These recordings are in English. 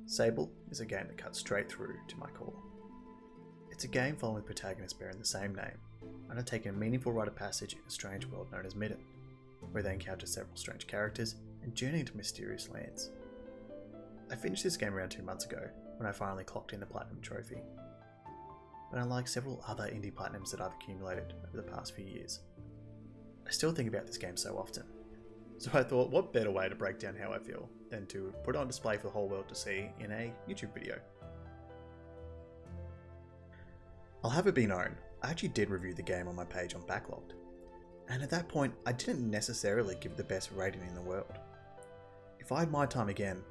Sable is a game that cuts straight through to my core. It's a game following protagonists bearing the same name, undertaking a meaningful rite of passage in a strange world known as Midden, where they encounter several strange characters and journey into mysterious lands. I finished this game around 2 months ago, when I finally clocked in the Platinum trophy. But unlike several other indie Platinums that I've accumulated over the past few years, I still think about this game so often. So I thought, what better way to break down how I feel than to put it on display for the whole world to see in a YouTube video. I'll have it be known, I actually did review the game on my page on Backlogged, and at that point I didn't necessarily give it the best rating in the world. If I had my time again,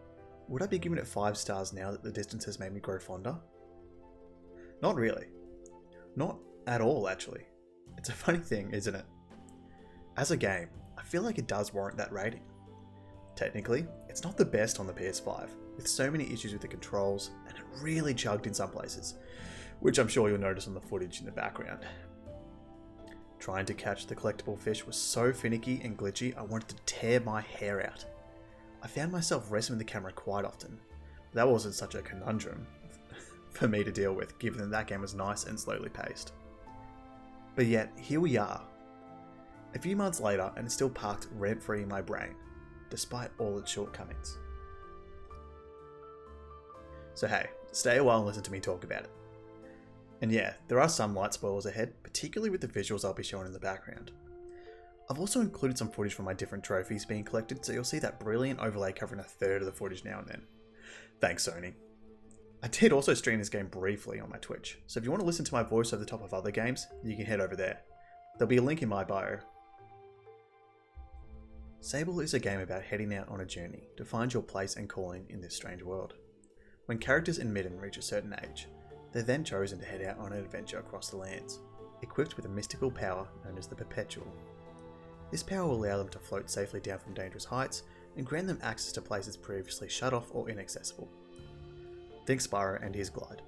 would I be giving it 5 stars now that the distance has made me grow fonder? Not really. Not at all, actually. It's a funny thing, isn't it? As a game, I feel like it does warrant that rating. Technically, it's not the best on the PS5, with so many issues with the controls, and it really chugged in some places, which I'm sure you'll notice on the footage in the background. Trying to catch the collectible fish was so finicky and glitchy I wanted to tear my hair out. I found myself wrestling with the camera quite often, but that wasn't such a conundrum for me to deal with, given that game was nice and slowly paced. But yet, here we are, a few months later, and it's still parked rent-free in my brain, despite all its shortcomings. So hey, stay a while and listen to me talk about it. And yeah, there are some light spoilers ahead, particularly with the visuals I'll be showing in the background. I've also included some footage from my different trophies being collected, so you'll see that brilliant overlay covering a third of the footage now and then. Thanks, Sony. I did also stream this game briefly on my Twitch, so if you want to listen to my voice over the top of other games, you can head over there. There'll be a link in my bio. Sable is a game about heading out on a journey to find your place and calling in this strange world. When characters in Midden reach a certain age, they're then chosen to head out on an adventure across the lands, equipped with a mystical power known as the Perpetual. This power will allow them to float safely down from dangerous heights and grant them access to places previously shut off or inaccessible. Think Spyro and his glide,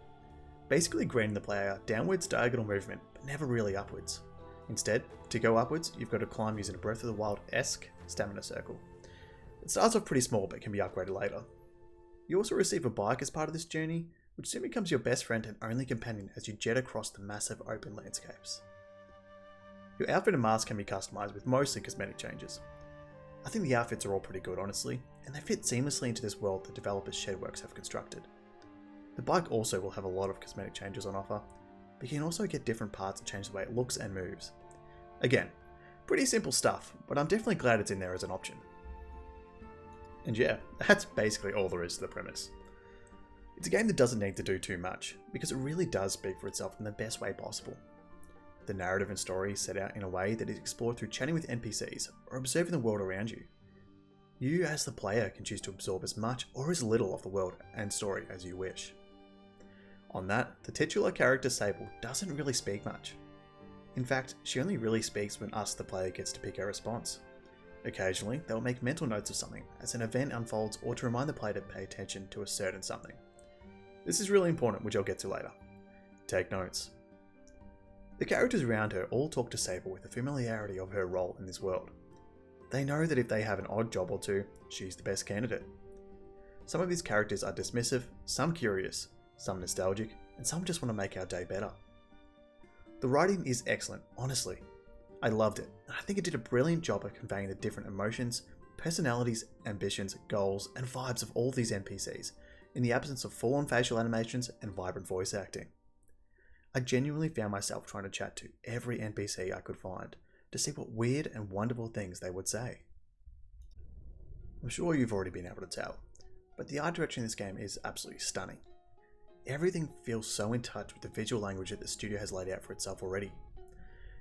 basically granting the player downwards diagonal movement, but never really upwards. Instead, to go upwards, you've got to climb using a Breath of the Wild-esque stamina circle. It starts off pretty small but can be upgraded later. You also receive a bike as part of this journey, which soon becomes your best friend and only companion as you jet across the massive open landscapes. Your outfit and mask can be customized with mostly cosmetic changes. I think the outfits are all pretty good, honestly, and they fit seamlessly into this world the developers Shedworks have constructed. The bike also will have a lot of cosmetic changes on offer, but you can also get different parts to change the way it looks and moves. Again, pretty simple stuff, but I'm definitely glad it's in there as an option. And yeah, that's basically all there is to the premise. It's a game that doesn't need to do too much, because it really does speak for itself in the best way possible. The narrative and story is set out in a way that is explored through chatting with NPCs or observing the world around you. You as the player can choose to absorb as much or as little of the world and story as you wish. On that, the titular character Sable doesn't really speak much. In fact, she only really speaks when us the player gets to pick her response. Occasionally, they'll make mental notes of something as an event unfolds or to remind the player to pay attention to a certain something. This is really important, which I'll get to later. Take notes. The characters around her all talk to Sable with the familiarity of her role in this world. They know that if they have an odd job or two, she's the best candidate. Some of these characters are dismissive, some curious, some nostalgic, and some just want to make our day better. The writing is excellent, honestly. I loved it, and I think it did a brilliant job of conveying the different emotions, personalities, ambitions, goals, and vibes of all these NPCs, in the absence of full-on facial animations and vibrant voice acting. I genuinely found myself trying to chat to every NPC I could find to see what weird and wonderful things they would say. I'm sure you've already been able to tell, but the art direction in this game is absolutely stunning. Everything feels so in touch with the visual language that the studio has laid out for itself already.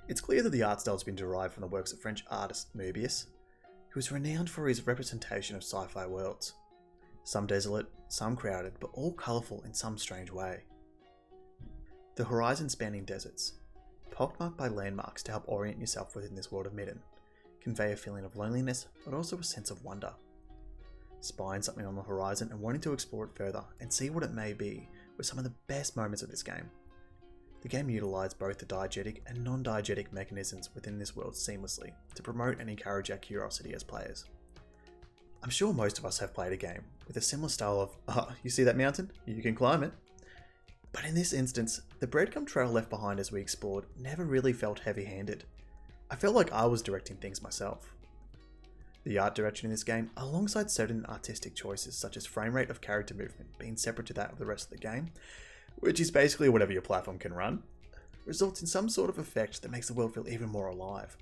It's clear that the art style has been derived from the works of French artist Möbius, who is renowned for his representation of sci-fi worlds. Some desolate, some crowded, but all colourful in some strange way. The horizon-spanning deserts, pockmarked by landmarks to help orient yourself within this world of Midden, convey a feeling of loneliness but also a sense of wonder. Spying something on the horizon and wanting to explore it further and see what it may be were some of the best moments of this game. The game utilised both the diegetic and non-diegetic mechanisms within this world seamlessly to promote and encourage our curiosity as players. I'm sure most of us have played a game with a similar style of, you see that mountain? You can climb it. But in this instance, the breadcrumb trail left behind as we explored never really felt heavy-handed. I felt like I was directing things myself. The art direction in this game, alongside certain artistic choices such as frame rate of character movement being separate to that of the rest of the game, which is basically whatever your platform can run, results in some sort of effect that makes the world feel even more alive.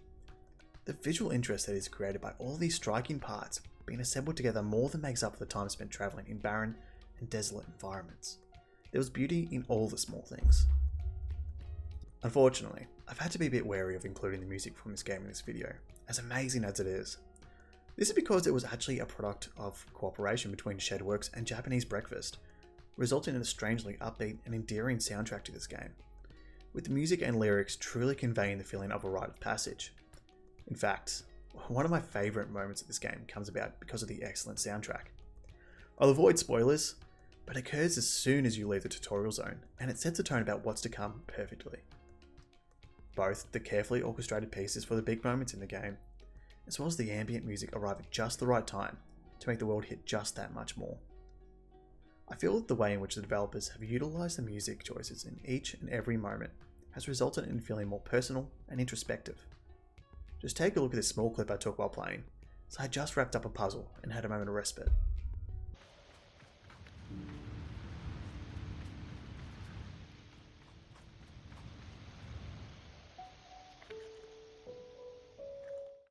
The visual interest that is created by all these striking parts being assembled together more than makes up for the time spent travelling in barren and desolate environments. There was beauty in all the small things. Unfortunately, I've had to be a bit wary of including the music from this game in this video, as amazing as it is. This is because it was actually a product of cooperation between Shedworks and Japanese Breakfast, resulting in a strangely upbeat and endearing soundtrack to this game, with the music and lyrics truly conveying the feeling of a rite of passage. In fact, one of my favourite moments of this game comes about because of the excellent soundtrack. I'll avoid spoilers, but it occurs as soon as you leave the tutorial zone, and it sets a tone about what's to come perfectly. Both the carefully orchestrated pieces for the big moments in the game, as well as the ambient music arrive at just the right time to make the world hit just that much more. I feel that the way in which the developers have utilised the music choices in each and every moment has resulted in feeling more personal and introspective. Just take a look at this small clip I took while playing, as I had just wrapped up a puzzle and had a moment of respite.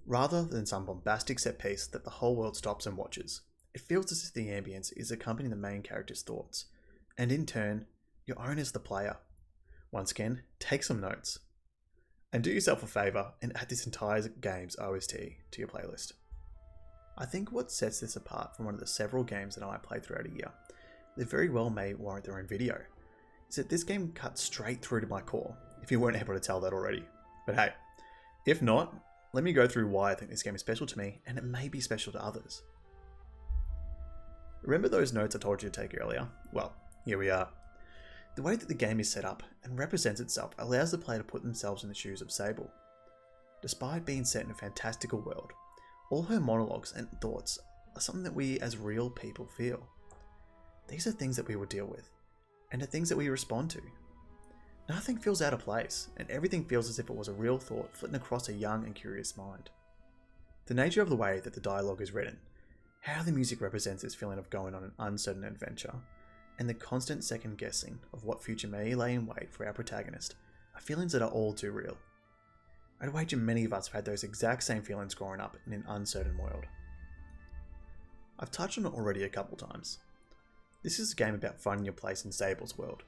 Rather than some bombastic set piece that the whole world stops and watches, it feels as if the ambience is accompanying the main character's thoughts, and in turn, your own as the player. Once again, take some notes. And do yourself a favour and add this entire game's OST to your playlist. I think what sets this apart from one of the several games that I played throughout a year, that very well may warrant their own video, is that this game cuts straight through to my core, if you weren't able to tell that already. But hey, if not, let me go through why I think this game is special to me, and it may be special to others. Remember those notes I told you to take earlier? Well, here we are. The way that the game is set up and represents itself allows the player to put themselves in the shoes of Sable. Despite being set in a fantastical world, all her monologues and thoughts are something that we as real people feel. These are things that we will deal with, and are things that we respond to. Nothing feels out of place, and everything feels as if it was a real thought flitting across a young and curious mind. The nature of the way that the dialogue is written, how the music represents this feeling of going on an uncertain adventure, and the constant second guessing of what future may lay in wait for our protagonist are feelings that are all too real. I'd wager many of us have had those exact same feelings growing up in an uncertain world. I've touched on it already a couple times. This is a game about finding your place in Sable's world,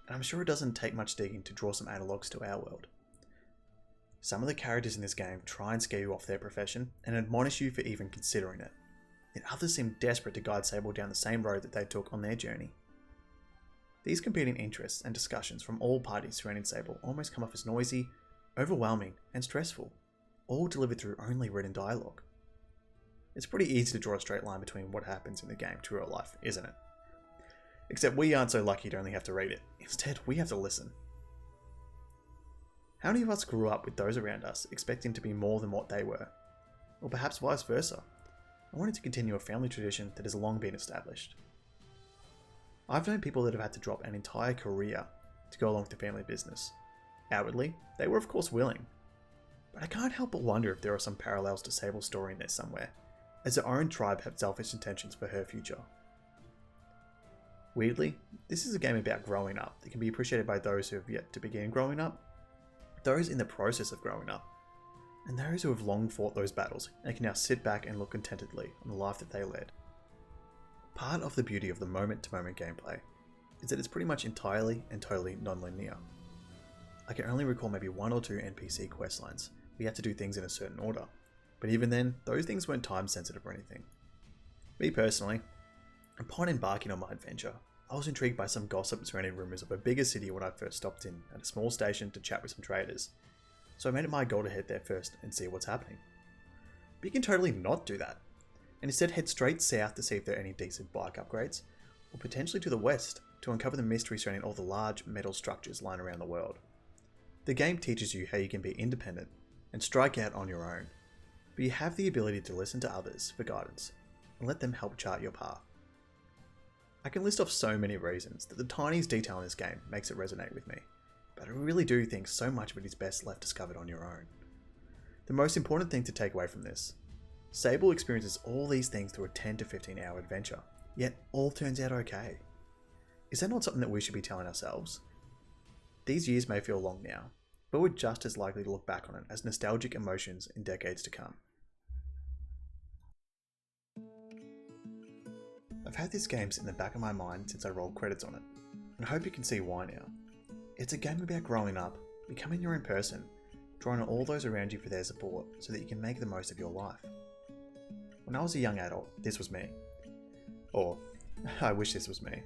and I'm sure it doesn't take much digging to draw some analogues to our world. Some of the characters in this game try and scare you off their profession and admonish you for even considering it, yet others seem desperate to guide Sable down the same road that they took on their journey. These competing interests and discussions from all parties surrounding Sable almost come off as noisy, overwhelming, and stressful, all delivered through only written dialogue. It's pretty easy to draw a straight line between what happens in the game to real life, isn't it? Except we aren't so lucky to only have to read it. Instead, we have to listen. How many of us grew up with those around us expecting to be more than what they were? Or perhaps vice versa. I wanted to continue a family tradition that has long been established. I've known people that have had to drop an entire career to go along with the family business. Outwardly, they were of course willing. But I can't help but wonder if there are some parallels to Sable's story in there somewhere, as her own tribe have selfish intentions for her future. Weirdly, this is a game about growing up that can be appreciated by those who have yet to begin growing up, those in the process of growing up, and those who have long fought those battles and can now sit back and look contentedly on the life that they led. Part of the beauty of the moment-to-moment gameplay is that it's pretty much entirely and totally non-linear. I can only recall maybe one or two NPC questlines where you had to do things in a certain order, but even then, those things weren't time sensitive or anything. Me personally, upon embarking on my adventure, I was intrigued by some gossip surrounding rumours of a bigger city when I first stopped in at a small station to chat with some traders, so I made it my goal to head there first and see what's happening. But you can totally not do that, and instead head straight south to see if there are any decent bike upgrades, or potentially to the west to uncover the mystery surrounding all the large metal structures lying around the world. The game teaches you how you can be independent and strike out on your own, but you have the ability to listen to others for guidance and let them help chart your path. I can list off so many reasons that the tiniest detail in this game makes it resonate with me, but I really do think so much of it is best left discovered on your own. The most important thing to take away from this: Sable experiences all these things through a 10 to 15 hour adventure, yet all turns out okay. Is that not something that we should be telling ourselves? These years may feel long now, but we're just as likely to look back on it as nostalgic emotions in decades to come. I've had this game sit in the back of my mind since I rolled credits on it, and I hope you can see why now. It's a game about growing up, becoming your own person, drawing on all those around you for their support so that you can make the most of your life. When I was a young adult, this was me. Or, I wish this was me.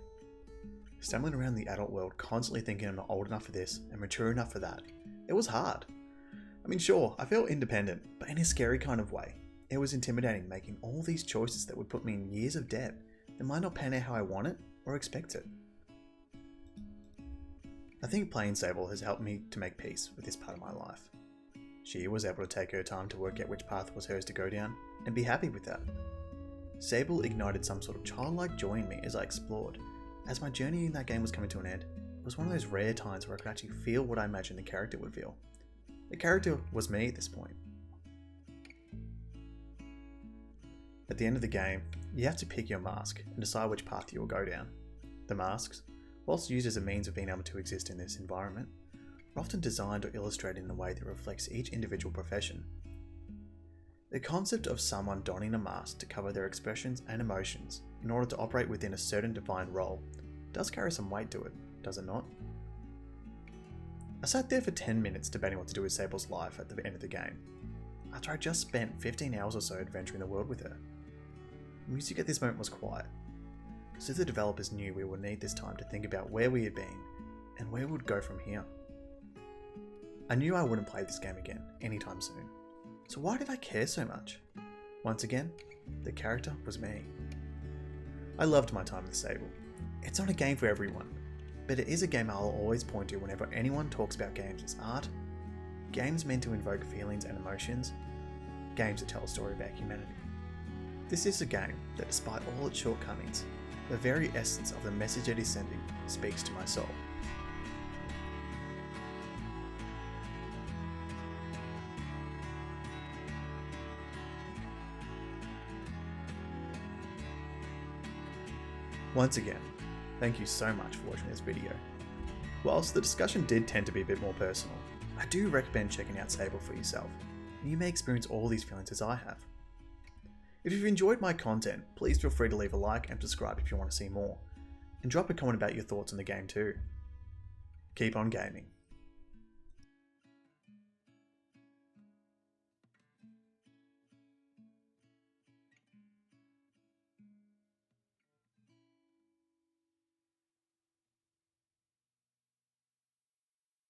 Stumbling around the adult world constantly thinking I'm not old enough for this and mature enough for that. It was hard. I mean, sure, I felt independent, but in a scary kind of way. It was intimidating making all these choices that would put me in years of debt that might not pan out how I want it or expect it. I think playing Sable has helped me to make peace with this part of my life. She was able to take her time to work out which path was hers to go down and be happy with that. Sable ignited some sort of childlike joy in me as I explored. As my journey in that game was coming to an end, it was one of those rare times where I could actually feel what I imagined the character would feel. The character was me at this point. At the end of the game, you have to pick your mask and decide which path you will go down. The masks, whilst used as a means of being able to exist in this environment, are often designed or illustrated in a way that reflects each individual profession. The concept of someone donning a mask to cover their expressions and emotions in order to operate within a certain defined role does carry some weight to it, does it not? I sat there for 10 minutes debating what to do with Sable's life at the end of the game, after I just spent 15 hours or so adventuring the world with her. Music at this moment was quiet, so the developers knew we would need this time to think about where we had been and where we would go from here. I knew I wouldn't play this game again anytime soon, so why did I care so much? Once again, the character was me. I loved my time with Sable. It's not a game for everyone, but it is a game I'll always point to whenever anyone talks about games as art, games meant to invoke feelings and emotions, games that tell a story about humanity. This is a game that, despite all its shortcomings, the very essence of the message it is sending speaks to my soul. Once again, thank you so much for watching this video. Whilst the discussion did tend to be a bit more personal, I do recommend checking out Sable for yourself, and you may experience all these feelings as I have. If you've enjoyed my content, please feel free to leave a like and subscribe if you want to see more, and drop a comment about your thoughts on the game too. Keep on gaming.